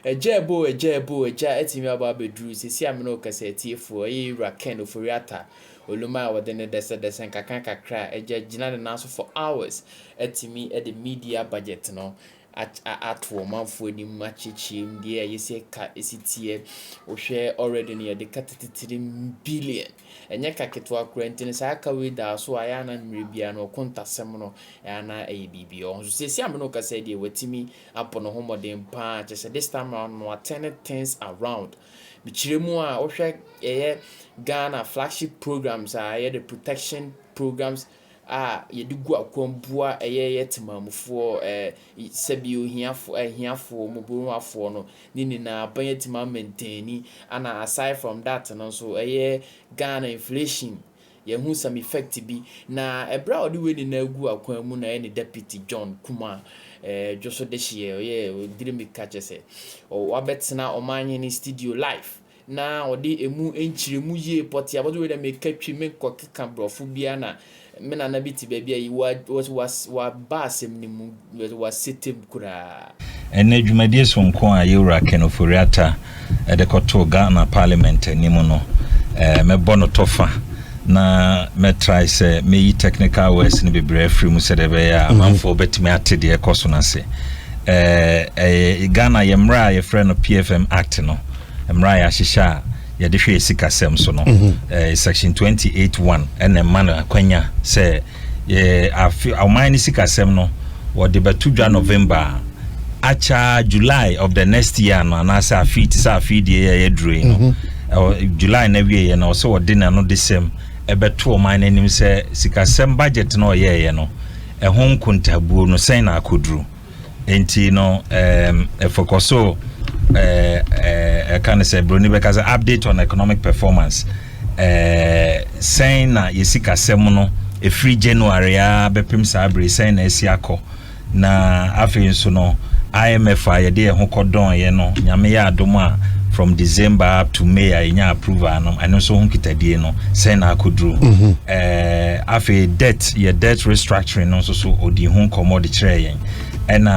ejebo eja etimi aba bedru sisi ameno kaseti fo Ken Ofori-Atta oluma within the desen kakra eja gina the naso for hours etimi the media budget no at woman for the machichim there you say ka esitie o share already near the 33 billion enye kaketwa krentin sa aka we da so ayana nribia no kontasem no yana bibio so sisi ameno kaseti wetimi apono homodem pa just this time around no attend things around bichiremu a wo hwe Ghana flagship programs the protection programs yedigu akwambua yetimamfo sebio hiafo moburu no nini na banyetima maintain ana aside from that no so Ghana inflation hu some effect bi na ebra odi we ni na agu akwamu na any deputy John Kumah Joso Deshie dirimi catch say o wabetsena Omanhene studio live na odi emu enchiremu ye poti abodo we dem ekatwi me kokeka brofo bia na me na biti bia yi wa basem ni mu wa setem kura ene dwumadie so nko a yewura Ken Ofori-Atta de koto Ghana parliament ni mu no me bono tofa na me try say me yi technical words ni bebre free mu se de be ya amanfo betimi atede e koso na se Ghana yemra ye friend no PFM act no emra ya shisha ya de hwe sika sem so no section 28(1) ene man akwanya say Omanhene sika sem no wo de betudwa November acha July of the next year no na say afit ye drawing no July na wie no so wo de na no de sem ebeto Omanhene nim say sika sem budget no ye no ho nkontabuo no sen na akodru enti no focuso can say Bruni because update on economic performance saying na yesika semono e free January a bepim sabre saying na esiako na afi nso no IMF ayede ho kodon ye no nyame ya adoma from December up to May anya approval no and so ho kitadie no saying na akodru afi debt restructuring no so odi ho commodity kire yen and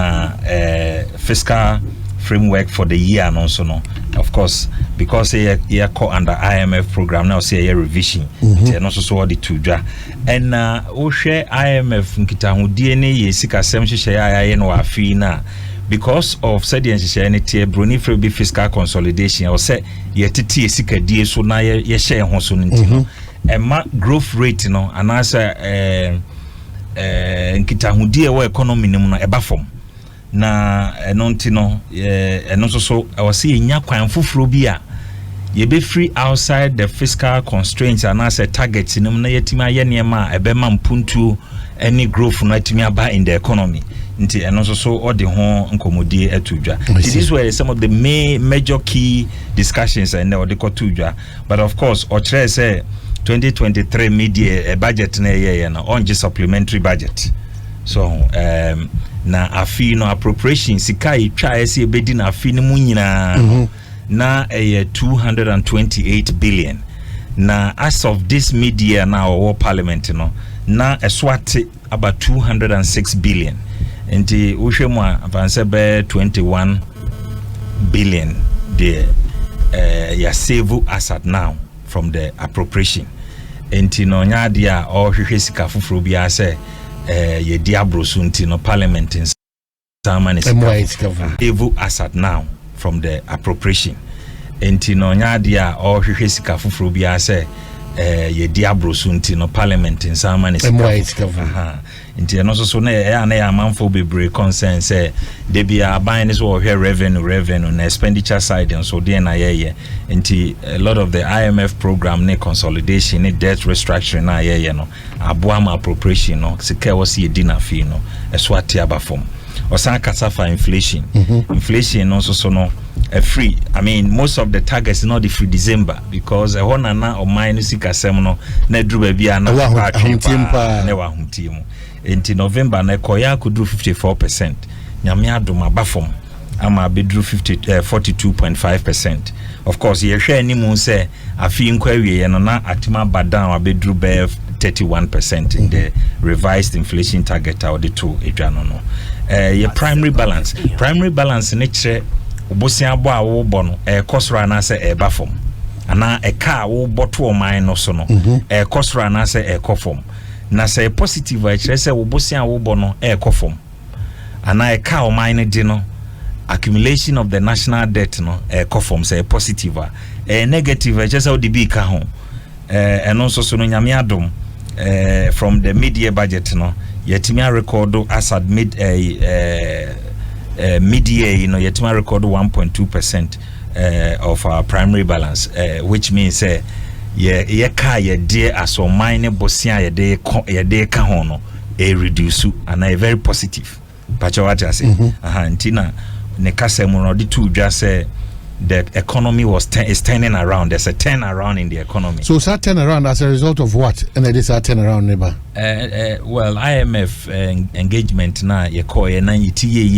fiscal framework for the year and also no of course because here call under IMF program now say a revision and also so the two and o share IMF nkita hodie ne ye sika sem hye no afi na because of said the Bruni for be fiscal consolidation or say ye tete sika die so na ye share ho so no and growth rate no and answer nkita hodie wo economy nim no eba form na enonti no enonso so awase nya kwan foforo bi a ye be free outside the fiscal constraints and as a target nim na yetimi aye niema ebema mpuntu any growth no atimi aba in the economy nti enonso so odi ho nkomodie atudwa these were some of the major key discussions and the kotudwa but of course o chere say 2023 media budget na ye na on supplementary budget so na afi no appropriation sika etwa ese ebedi na afi no munyina na 228 billion na as of this mid-year now our parliament no na eswate about 206 billion nti uhwemu avance be 21 billion the ya save asset now from the appropriation nti no nyade a ohwehwe sika foforo bia se ye diabro sunti no parliament in Samani save asset now from the appropriation enti no nyade a ohwehwe sika foforo bia se ye diabro sunti no parliament in Samani enti no so na ya manfo bebre concern say de bia ban is wo revenue na expenditure side and so dey na ye enti a lot of the IMF program ne consolidation ne debt restructuring na ye no aboam appropriation no sika was ye dina fi no eso ate aba form osan kasafa inflation inflation no so no free I mean most of the targets not the free December because a hona na o minus sikasem no na dru bia na wa huntim enti November na koya could do 54% nyame adom abafom ama bedru 42.5%. Of course ye hwe animu say afi nkwa wie no na atima badan abedru be 31% in the revised inflation target or the two edwano no ye primary balance ne kire obosia bo a wo bo no kosoro na se bafom ana eka wo boto oman no so no kosoro na se ekofom na se positive a kire se wo bosia wo bo no ekofom ana eka oman no di no accumulation of the national debt no ekofom se positive a negative a kire se wo di bi ka ho eno so no nyame adom from the mid-year budget no yetimi record as at mid-year yetimi record 1.2% of our primary balance which means ye ka ye de aso mine bosia ye de ka ho no reduce and a very positive pacha what I say ntina ne kasa mu no de to dwa say the economy is turning around. There's a turn around in the economy. So that turn around as a result of what? And it is a turn around, neighbor. Well, IMF engagement na ye call ye na ye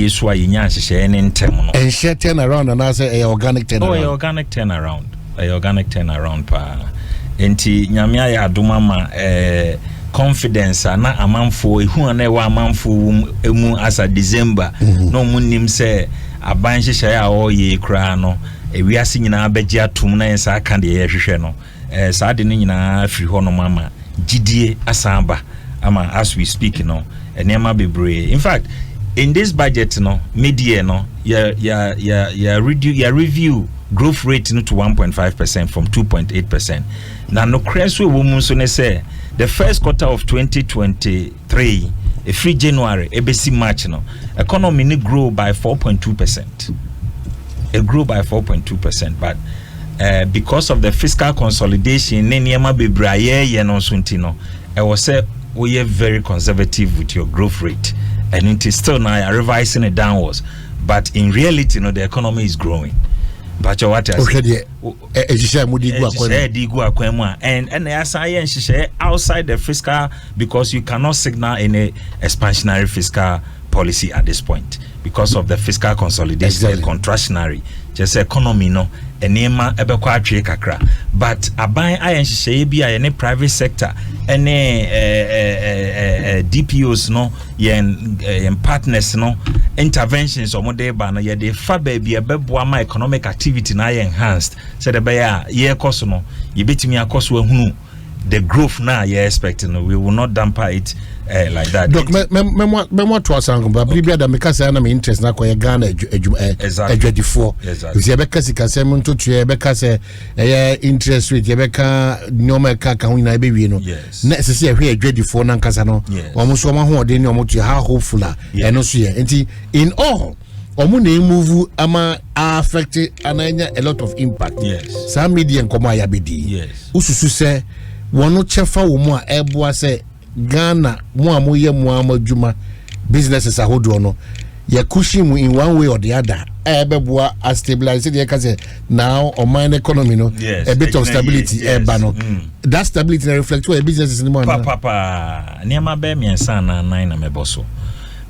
so ye nya hye ne ntem no. And share turn around and as a organic turn around. Oh, organic turn around. A organic turn around pa. Enti nyamia ya adoma ma confidence na amanfo ehu na wa amanfo emu as a December no munim say aban hyehyɛ a ɔyɛ kura no ewiase nyinaa bɛgye atum na yɛsa aka de yɛhwehwɛ no saa de no nyinaa firi hɔ no mama gidie asamba ama as we speak no enema bebree. In fact, in this budget no mid-year no review growth rate no to 1.5% from 2.8%. Na no kreso wo mu so ne say the first quarter of 2023 free January ebesi March no economy ni grow by 4.2%. It grew by 4.2%, but because of the fiscal consolidation ne niema bebraye ye no so ntino I was say we are very conservative with your growth rate and it is still now revising it downwards, but in reality no the economy is growing. But what I say and outside the fiscal, because you cannot signal any expansionary fiscal policy at this point because of the fiscal consolidation contractionary just economy no enema ebekwa atwe kakra, but aban ayenhye bi a private sector any DPOs no yen partners no interventions or model ba no ye de fa ba bi ebeboa ma economic activity na enhanced said the ya ye cost no ye betimi akoso ahunu the growth now you're expecting, we will not damper it like that. Doc, me to asango ba bibia da meka say na me interest na koye Ghana edwadifo. If you beka sika say monto tue beka say interest rate beka nyoma ka ka hu na be wi no. Na sese e hwe edwadifo na nkasa no. Omo so ma ho ode ni omo tue ha hopeful eno so ye. Enti in all omo na move ama affect ananya a lot of impact. Some media nkomo ayabedi. Ususu say wono chefa wo mu a eboa se Ghana mu amoye mu amadwuma businesses ahodo no ya kushi mu in one way or the other ebeboa a stabilize the case now on my economy no a bit of stability no that stability reflect where businesses in the morning papa niam be miensa na nine na meboso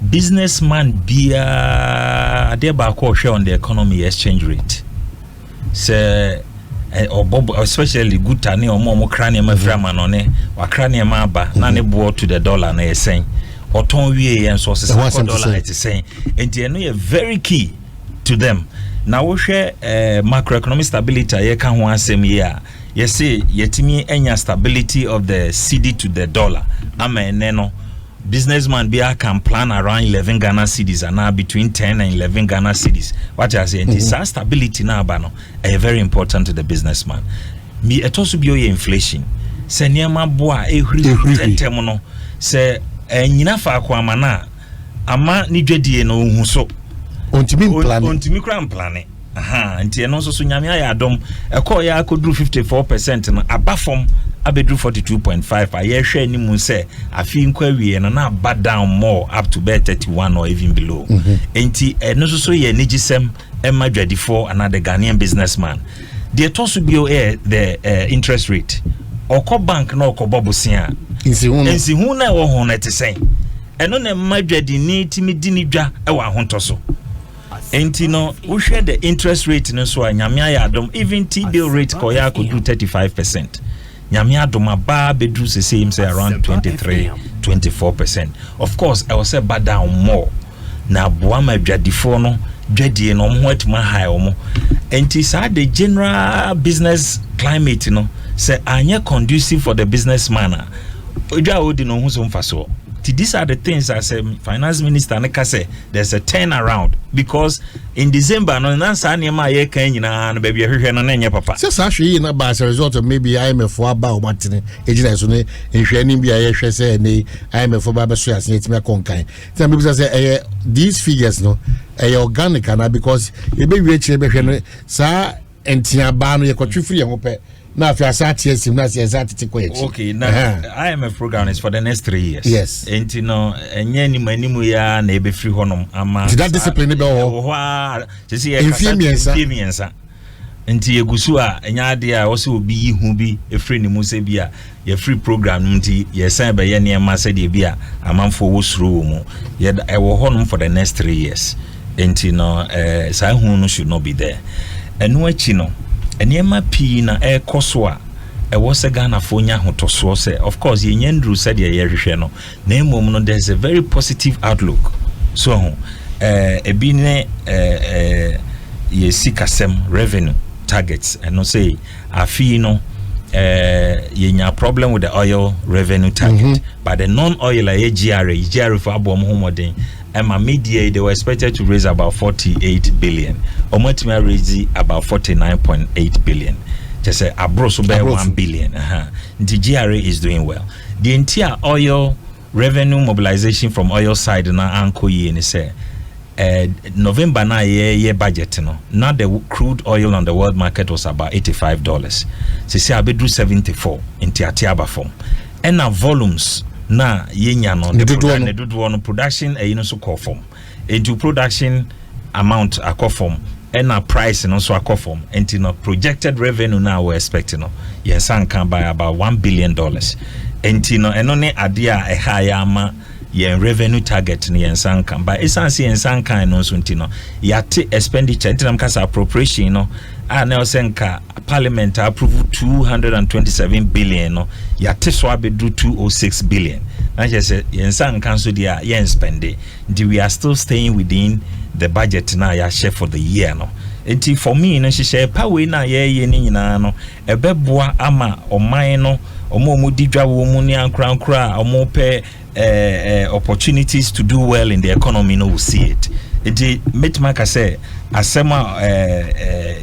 businessman bia ade ba ko hwe on the economy exchange rate say or bob especially good tani or more cranium frama no ne wa cranium aba na ne bo to the dollar na yesen oton wie yen so se dollar it is saying enti eno ye very key to them na wo hwe macroeconomic stability ye ka ho asem ye a ye say yetimi enya stability of the cedi to the dollar ama ene no businessman be can plan around 11 Ghana cedis and now between 10 and 11 Ghana cedis. What I say is stability now bano very important to the businessman. Me it also be inflation. Se niema boa ehuri no se nyina fa kwa mana ama ni dwedie no hu so ontimi kra plane aha nti eno so nyame ya adom ekọ ya akoduru 54% no abafom abedu 42.5 ayehwe ni mu se afi nkwa wie no na bad down more up to bet 31 or even below enti eno so ye nigisem emadwadifo another Ghanaian businessman the tosu bio the interest rate oko bank na oko bobosia ensi hu na wo ho na tesen eno na madwadi ni timi dini dwa e wa hontoso enti no we share the interest rate no so anyame ayadom even T-bill rate ko ya ko do 35%. Nyame adoma ba bedru se same say around 23-24%. Of course I will say bad down more na boa madwadifo no dwedie no mo atuma high omo enti sa the general business climate say anya conducive for the businessman odwa odi no hu so mfaso. These are the things as a finance minister Neka say there's a turnaround because in December no nansa niema ye kan nyina no baby hwehwe no na papa. Since actually na as a result of maybe IMF for aba o matene ejina so ne hwehwe ni bia ye hwe say ne IMF for baba so asen etimi akonkan. Then people say these figures no organic na because e be wi chire be hwe no sa entia ba no ye kwatwe free ho pe. Now, if you are satisfied, okay, now IMF program is for the next 3 years. Yes. And you know, and any money ya na be free honum. That discipline be influence. Nti yegusu a enya de a wose obi hu bi efre ne mu se bi a ye free program nti ye san be ye ne ma se de bi a amanfo wo suru mu ye wo honum for the next 3 years. Nti no sa hu no should not be there. Enu achi no eniema pi na koso a was a Ghana for nya hotoso say of course ye nyandru said ye hwehwe no na emom no there's a very positive outlook so ebi ne ye sikasem revenue targets and no say afi no ye nya problem with the oil revenue target but the non-oil GRA for abom homoden Emma media they were expected to raise about 48 billion. Omotima raise about 49.8 billion. Just say abro so by 1 billion. The GRA is doing well. The entire oil revenue mobilization from oil side na anko ye ni say November na ye budget no. Now the crude oil on the world market was about $85. So say abedru 74 in tiaba form. And now volumes na yenya no the production so call form into production amount a form and a price and also a form and no projected revenue now we're expecting no yensan can buy about $1 billion and no enone adia a higher ama yen revenue target ni yensan can buy esansi yensan kan no so ntino yate expenditure ntinam kasa appropriation no a na osenka parliament approve 227 billion no yate so abedu 206 billion na just yensan kan so dia yen spend it we are still staying within the budget na ya share for the year no enti for me no share power na ye ni nyina no ebeboa ama oman no omo didwa wo mu ni ankra omo pe opportunities to do well in the economy no will see it. It Mitmaka say asema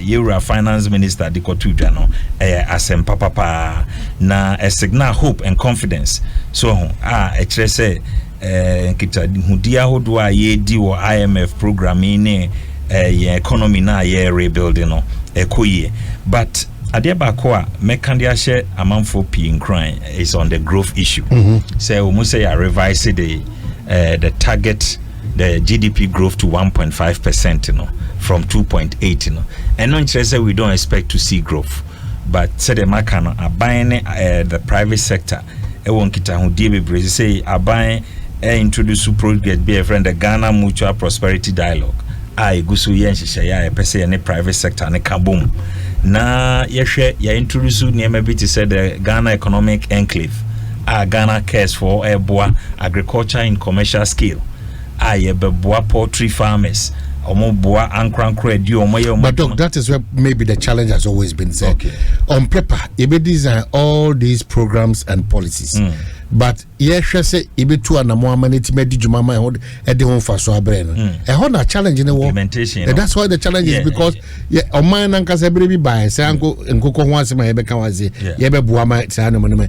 Euro finance minister Dikotuja no asem papa na a signal hope and confidence so actually say kita hudia hodwa ye di wo IMF program ni economy na ye rebuilding no ekoye but Adeba Kwa mekandia share amanfo pi incline is on the growth issue. Say we must say revise the target the GDP growth to 1.5% from 2.8 and non say we don't expect to see growth but say the makano abine the private sector e won kita hu die bebre say abine introduce project be a friend the Ghana Mutual Prosperity Dialogue gusu yen hye ya pese ye ne private sector ne kabom na yehwe ya introduce niema bi to say the Ghana Economic Enclave Ghana cares for agriculture in commercial scale boa poultry farmers boa but Doc, that is where maybe the challenge has always been said. Okay. On paper you design all these programs and policies but say to na mo amaneti medi djuma ma e de ho fa so abre no na challenge in the implementation that's why the challenge is because on man nka se bre bi buy say nkoko ho asema ye be ka waze ye be boa ma say no me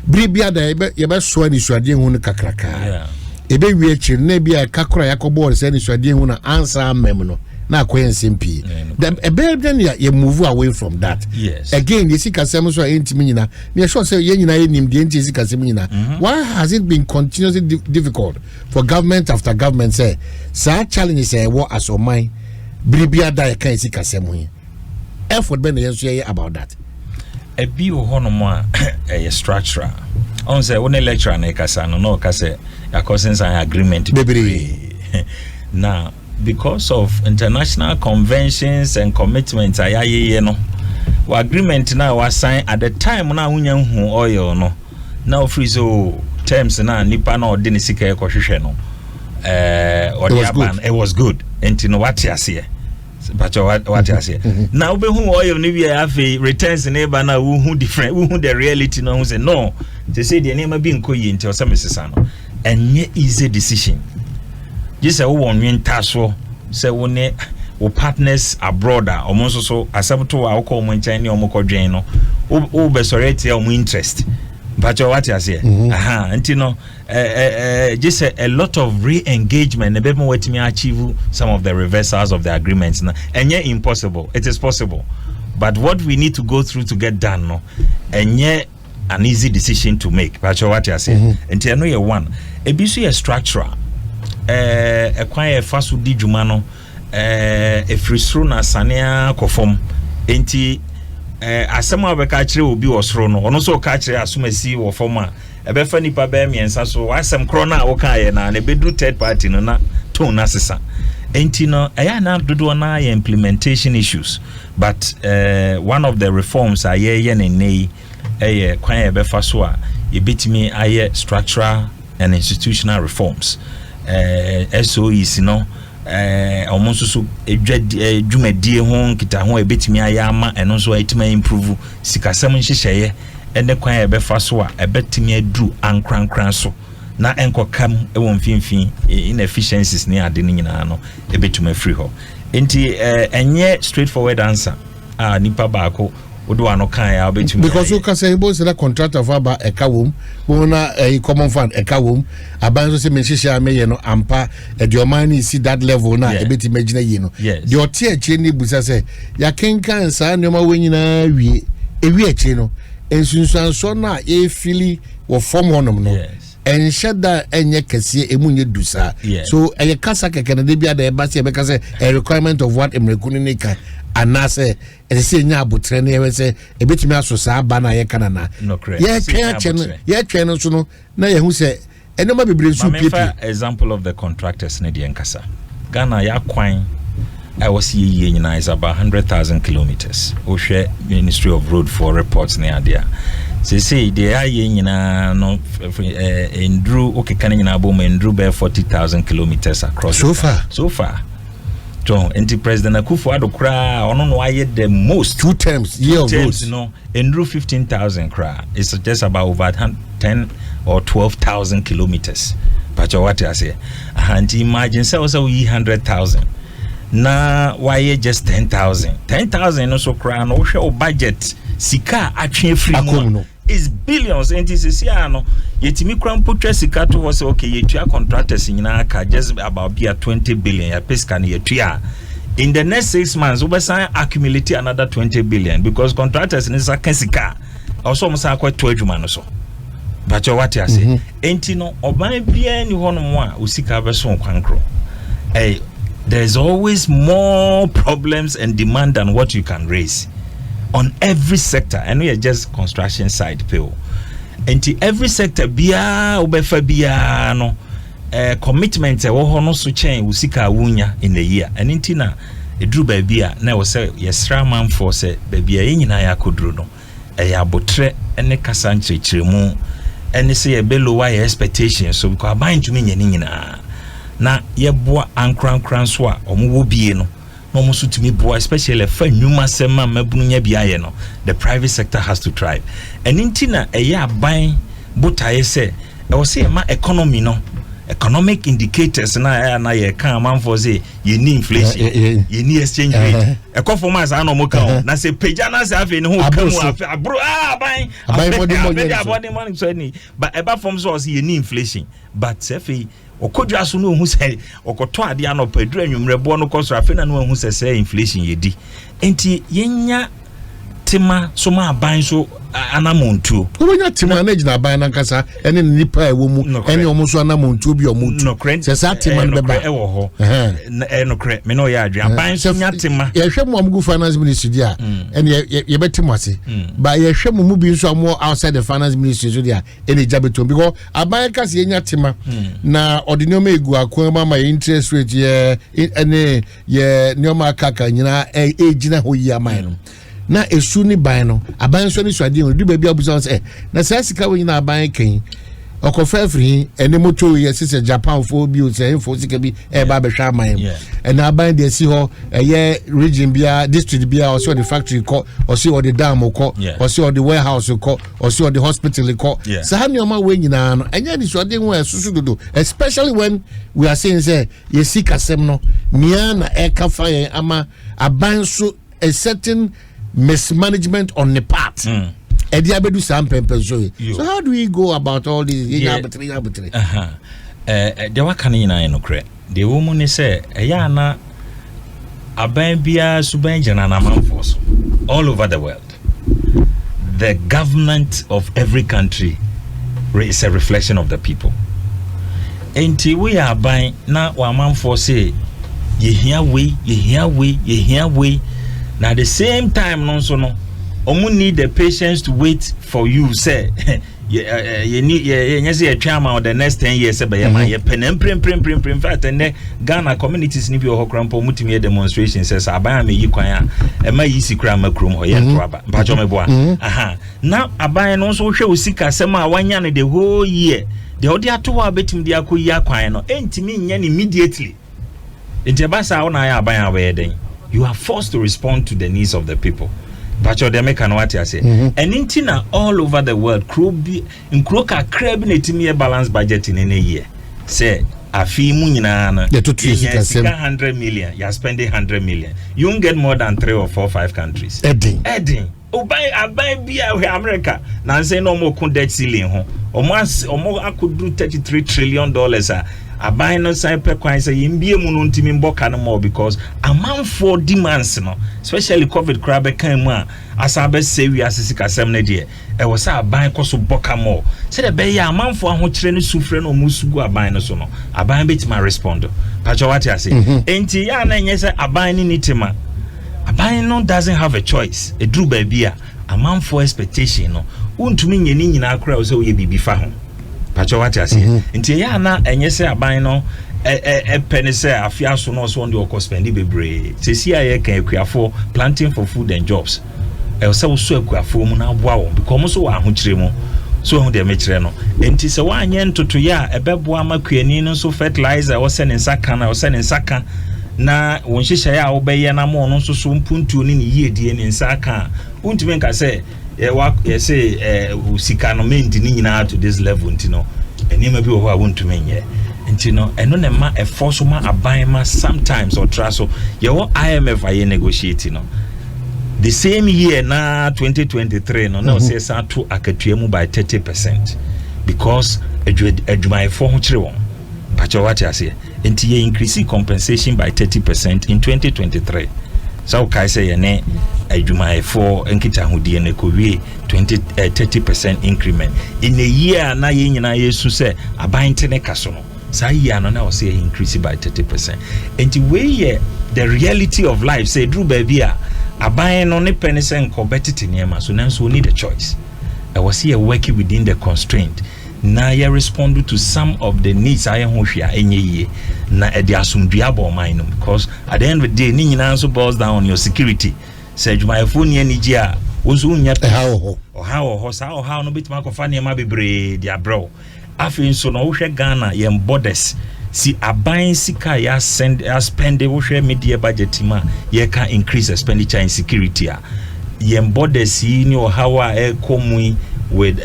bre bia da ye be so ani suade hu no kakraka ebe wi echi na bia kakora yakobo say ani suade hu na answer mem no na akoyense mpi then you move away from that. Yes. Again, you see kasem so entimi nyina me sure say ye nyina enim de enti see kasem nyina. Why has it been continuously difficult for government after government say challenge say what as oman bribia da kan see kasem hu effort ben yen so ye about that e bi wo hono mo a structure on say one lecturer na kasa no kasa ya consensus agreement now because of international conventions and commitments ayaye no agreement na was signed at the time na unya hu oil no now free so terms na nipa na odini sika e kohwehwe no it was good enti no what ase but what ase now be who oil ni we have returns neighbor na who different who the reality no who say no they say the name be nkoyi enti o say mesesa no enye easy decision just say wo won taso say wo ne wo partners abroad omo so asabto a wo ko mo nchan ne omo kodwen no wo be sorry tie omo interest but what you say and you know just a lot of re-engagement and people wait me achieve some of the reversals of the agreements and yet impossible. It is possible, but what we need to go through to get done no and yet an easy decision to make. But what you say and you know you one a bit structural a quiet fast would jumano a free na sania conform enti asema obeka kire obi osoro no ono so ka kire asumasi wo forma ebe fa nipa ba miensa so asem kro na wo ka ye na bedu third party no na ton na sesa enti no eya na dodo na ye implementation issues but one of the reforms aye ne nei kwan ye be fa so a ye betimi aye structural and institutional reforms SOEs no almost so dwumadie ho kita ho ebetimi ayama eno so etima improve sikasam nhyehyeye ene kwan ebefa so a ebetimi adu ankrankran so na enkokam ewon finfin inefficiencies ni ade ni nyina no ebetuma free ho enti enye straightforward answer nipa baako odo ano kan ya obetumi because you can say both the contractor for ba ekawom wona common fund ekawom aban so say menhyehyɛ me ye no ampa the omani see that level na ebetimi agina yi no the ote akye ni busa say ya kenkan sa nneoma wenyina wie ewie akye no ensunsuanso na e fili wo form honom no enshada enye kese emunye dusa so eye kasa keke na de bia da e ba se be kase a requirement of what emrekunu ne kan anase ese nya abotre na ye se ebetimi aso sa ba na ye kanana ye twen no so no na ye hu se enoma bebre su pipi example of the contractors ne de nkasa Ghana ya kwan I was ye nyina is about 100,000 kilometers o hwe Ministry of Road for reports ne adia say they are nyina no endru okekana nyina abom endru be 40,000 kilometers across so far John, President Akufo-Addo kra ono no aye the most 2 times year of roads no endru 15,000 kra it's just about over 10 or 12,000 kilometers but what I say and imagine say also 100,000 na why just 10,000 no so kra no hwe budget sika atwe free mo is billions and this is no yetimi kram potwa sika to was okay yetua contractors nyina ka just about be 20 billion ya peska na yetua in the next 6 months we sign accumulate another 20 billion because contractors ni saka sika also mo sa kwa to adwuma no so but what you say enti no oban bia ni hono mo a usika be so kwankro there's always more problems and demand than what you can raise on every sector and we are just construction side people and every sector bia obefa bia no commitment e wo hono so chen usika wunya in the year and intina edru ba bia na wo say yesra man for say ba bia nyina ya kodru no ya botre ene kasa nchirechiremu ene say e below your expectations so because aban tumi nyina na yeboa ankran so a omo bie no no mo sutumi boa especially fa nyuma sema mabunu nya bia ye no the private sector has to thrive and intina eya aban botaye se e wo se ma economy no economic indicators na ye kan man for say ye ni inflation ye ni exchange rate e performance na mo kan na se peja na se afi ni ho kan abro aban money so ni but eba form so ye ni inflation but se okodwa so no hu se okoto ade anopa dura nwumrebo no koso afi na no hu se inflation yedi enti yenya tema so ma aban so anamontuo wonya tema na gina aban na nkasa ene nipa ewo mu ene omo so anamontuo bi omontu se sa tema no beba ewo ho no kre me no ya adwe aban so nya tema ye hwe mu amgu finance ministry dia ene ye betimo ase ba ye hwe mu bi nso amo outside the finance ministry so dia ene jabeto because aban kase ye nya tema na ordinary egu akon ma interest rate ye ene ye nyoma kaka nyina gina ho yi aman no na esu ni ban no aban so ni swade on du ba bia busa say na sa sika we nyina aban kan okofa free ene moto ye sise Japan for bi o say info sika bi e ba be hwa man and aban de si ho eye region bia district bia o see the factory ko o see the dam ko o see the warehouse ko o see the hospital ko so ha nyoma we nyina no enya di so de ho esusu dodo especially when we are saying say ye si kasem no nia na e ka fa yen ama aban so a certain mismanagement on the part so how do we go about all these the work in no cre the woman say na aban bia subanjana na manforce all over the world. The government of every country is a reflection of the people. Enti we are buying na wa manforce say ye hear we now at the same time no omu need the patience to wait for you say you need say a trauma or the next 10 years say be man ye pen prim fact and Ghana communities ni bi o hokrampo mutimi demonstrations says aban me yi kwan a ma yi sikra makrom ho ye to aba mpacho meboa aha na aban no so hwe osika sem a wanya ne the whole year the odi atowa betim dia koyi akwan no entimi nya immediately ntebasa wona ya aban aweden. You are forced to respond to the needs of the people. But they make an what I say. And intina all over the world, in Kroka crab in a balanced budget in a year. Say, a fee munina, 100 million, you're spending 100 million. You won't get more than 3 or 4 or 5 countries. Edding. Oh, buy beer America. Now say no more debt ceiling. Or more I could do $33 trillion. A buy no side per coin say imbie mununtimi mboka no more because amount for demands no especially COVID crab kan mu as abe say we asisika sem na de e wo say aban koso boka more say the be ya amount for ahokyere no sufre no musugu aban no so no aban betima respond pacho what you say enti ya na nye say aban ni nitima aban no doesn't have a choice e dru ba bia amount for expectation no untumi nyeni nyina akra wo say wo ye bibi fa ho pacho what you say nti ya na enye say aban no penny say afia so no so on the spend bebre se si aye kan akuafo planting for food and jobs e say wo so akuafo mu na aboa wo because so wa ahokyere mu so hu de mekere no nti se wa anye ntoto ya ebeboa makuani no so fertilizer wo se ne nsaka na wo se ne nsaka na won hihye ya wo beye na mo no so so mpuntu ni yiedie ne nsaka untime nka say say usika no mendi ni nyina to this level ntino enima bi wo ho a wontume nye ntino eno ne ma e force ma aban ma sometimes or traso ye wo IMF aye negotiate no the same year na 2023 no na say sa to akatuamu by 30% because adwumayefo ho kire won pacho what you say enti ye increase compensation by 30% in 2023 so kai say ye ne adwumayefo enkita hodie ne kowie 30% increment in a year na ye nyina yesu say aban tene kaso no say year no na o say increase by 30% and we the reality of life say drew baby a aban no ne penise enko betiti niema so nanso need a choice I was here working within the constraint na ye respond to some of the needs I ho hwea enye ye na e de asumdua ba oman no because at the end of the day ni nyina so boils down on your security say adwumayefo ni aniji a wozu nya ho sa ho no bitima ko fa niema bebre dia bro afin so no hwe Ghana yem borders si aban sika ya spend wo hwe media budget ma ye can increase expenditure in security a yem borders ni o hawa e komui with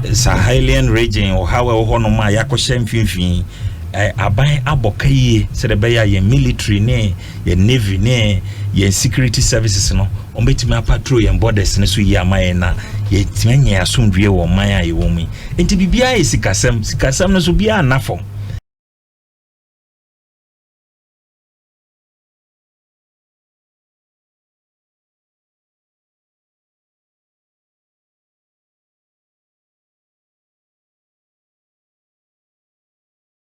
Sahelian region or how no ma yakoshe mfimfin aban abokaye serebeya ye military ne ye navy ne ye security services no ombetimi patrol ye borders ne so ye amaye na ye timenye asomdwe wo man aye wo mi enti bibia ye sikasem no so bia anafo